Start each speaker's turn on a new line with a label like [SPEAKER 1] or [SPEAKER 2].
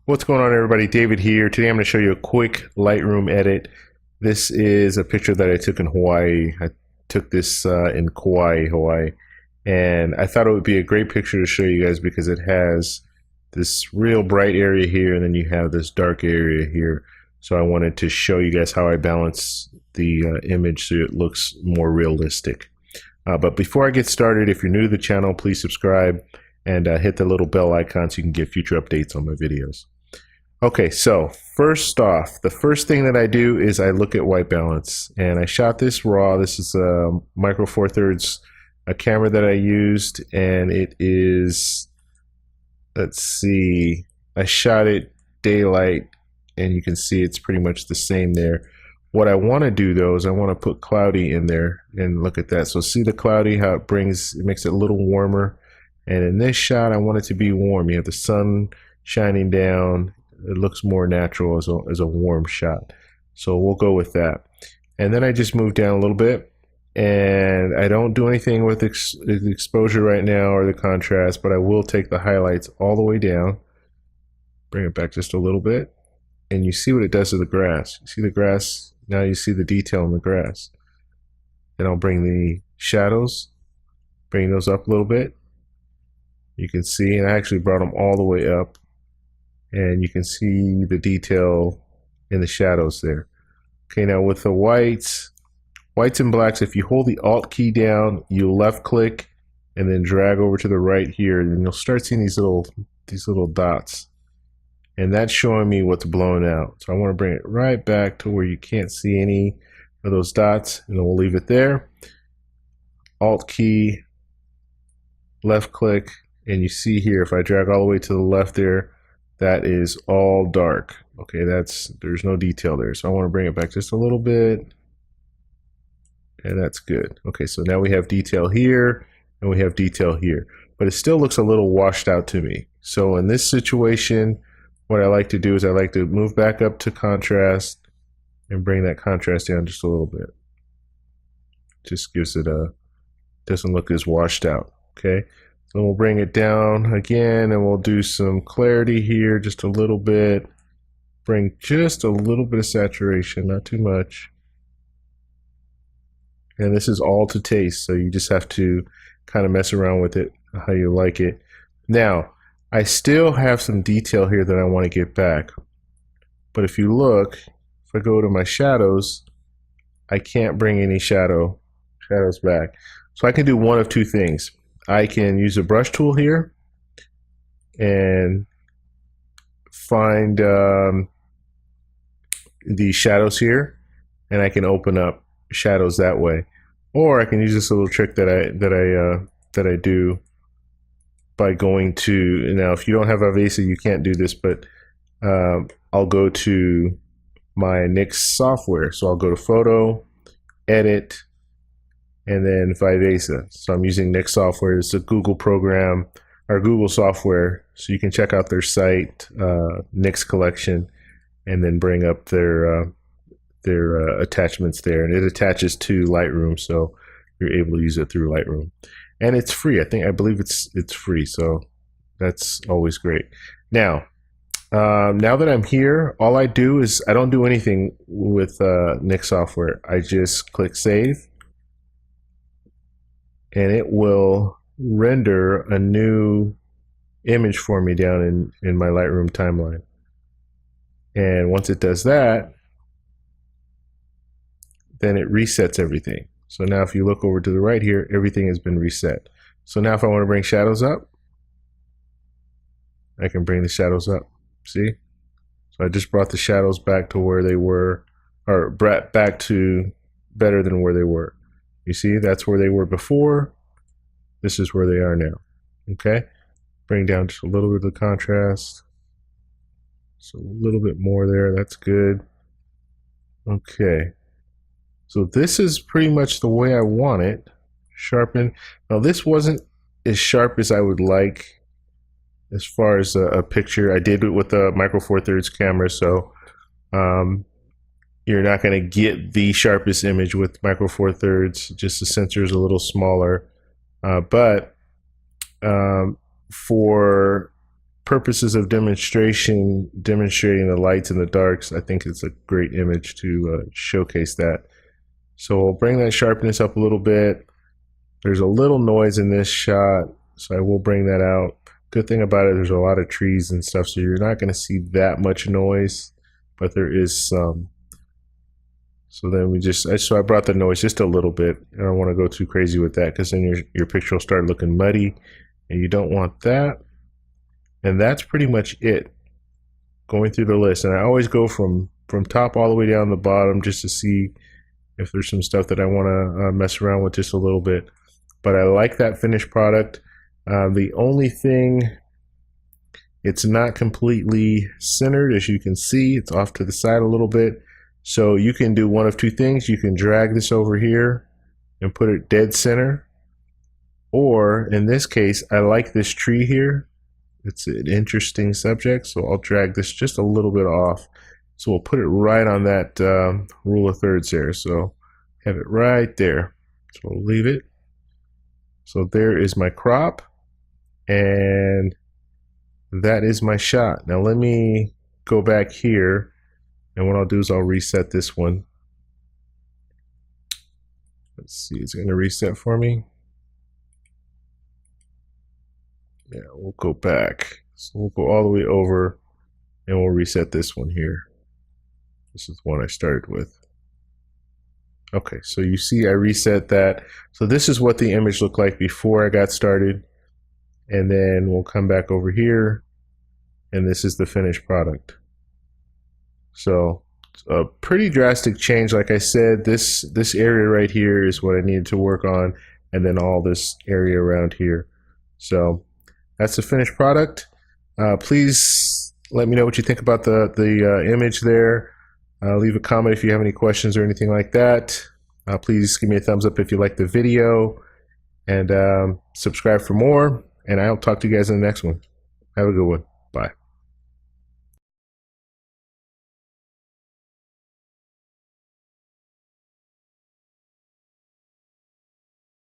[SPEAKER 1] What's going on, everybody? David here. Today I'm going to show you a quick Lightroom edit. This is a picture that I took in Hawaii. I took this in Kauai, Hawaii, and I thought it would be a great picture to show you guys because it has this real bright area here and then you have this dark area here. So I wanted to show you guys how I balance the image so it looks more realistic. But before I get started, if you're new to the channel, please subscribe and hit the little bell icon so you can get future updates on my videos. Okay, so first off, the first thing that I do is I look at white balance, and I shot this raw. This is a Micro Four Thirds, a camera that I used, and it is, let's see, I shot it daylight, and you can see it's pretty much the same there. What I want to do though is I want to put cloudy in there, and look at that. So see the cloudy, how it makes it a little warmer. And in this shot, I want it to be warm. You have the sun shining down. It looks more natural as a warm shot. So we'll go with that. And then I just move down a little bit. And I don't do anything with the exposure right now or the contrast, but I will take the highlights all the way down. Bring it back just a little bit. And you see what it does to the grass. You see the grass? Now you see the detail in the grass. Then I'll bring the shadows, bring those up a little bit. You can see, and I actually brought them all the way up, and you can see the detail in the shadows there. Okay, now with the whites and blacks, if you hold the Alt key down, you left click and then drag over to the right here, and you'll start seeing these little dots. And that's showing me what's blown out. So I want to bring it right back to where you can't see any of those dots, and then we'll leave it there. Alt key, left click, and you see here, if I drag all the way to the left there, that is all dark. Okay, there's no detail there. So I want to bring it back just a little bit, and that's good. Okay, so now we have detail here, and we have detail here, but it still looks a little washed out to me. So in this situation, what I like to do is I like to move back up to contrast and bring that contrast down just a little bit. Just gives it doesn't look as washed out. Okay, so we'll bring it down again and we'll do some clarity here just a little bit. Bring just a little bit of saturation, not too much. And this is all to taste, so you just have to kind of mess around with it how you like it. Now, I still have some detail here that I want to get back. But if you look, if I go to my shadows, I can't bring any shadows back. So I can do one of two things. I can use a brush tool here and find the shadows here, and I can open up shadows that way. Or I can use this little trick that I do by going to, now if you don't have Avesa you can't do this, but I'll go to my NYX software. So I'll go to Photo, Edit, and then Vivesa. So I'm using NYX software. It's a Google program or Google software, so you can check out their site, NYX collection, and then bring up their attachments there, and it attaches to Lightroom, so you're able to use it through Lightroom. And it's free. I believe it's free, so that's always great. Now that I'm here, all I do is I don't do anything with NYX software. I just click Save, and it will render a new image for me down in my Lightroom timeline. And once it does that, then it resets everything. So now if you look over to the right here, everything has been reset. So now if I want to bring shadows up, I can bring the shadows up. See? So I just brought the shadows back to where they were, or back to better than where they were. You see, that's where they were before. This is where they are now. Okay? Bring down just a little bit of the contrast. So a little bit more there. That's good. Okay. So this is pretty much the way I want it. Sharpen. Now this wasn't as sharp as I would like as far as a picture. I did it with the Micro Four Thirds camera, so you're not going to get the sharpest image with Micro Four Thirds. Just the sensor is a little smaller. But for purposes of demonstrating the lights and the darks, I think it's a great image to showcase that. So we'll bring that sharpness up a little bit. There's a little noise in this shot, so I will bring that out. Good thing about it, there's a lot of trees and stuff, so you're not going to see that much noise, but there is some. So then so I brought the noise just a little bit. I don't want to go too crazy with that because then your picture will start looking muddy, and you don't want that. And that's pretty much it. Going through the list, and I always go from top all the way down to the bottom just to see if there's some stuff that I want to mess around with just a little bit. But I like that finished product. The only thing, it's not completely centered, as you can see. It's off to the side a little bit. So you can do one of two things. You can drag this over here and put it dead center. Or in this case, I like this tree here. It's an interesting subject, so I'll drag this just a little bit off. So we'll put it right on that rule of thirds there. So have it right there. So we'll leave it. So there is my crop, and that is my shot. Now let me go back here, and what I'll do is I'll reset this one. Let's see, is it going to reset for me? Yeah, we'll go back. So we'll go all the way over, and we'll reset this one here. This is the one I started with. Okay, so you see I reset that. So this is what the image looked like before I got started. And then we'll come back over here, and this is the finished product. So a pretty drastic change. Like I said, this area right here is what I needed to work on, and then all this area around here. So that's the finished product. Please let me know what you think about the image there. Leave a comment if you have any questions or anything like that. Please give me a thumbs up if you like the video, and subscribe for more. And I'll talk to you guys in the next one. Have a good one. Bye.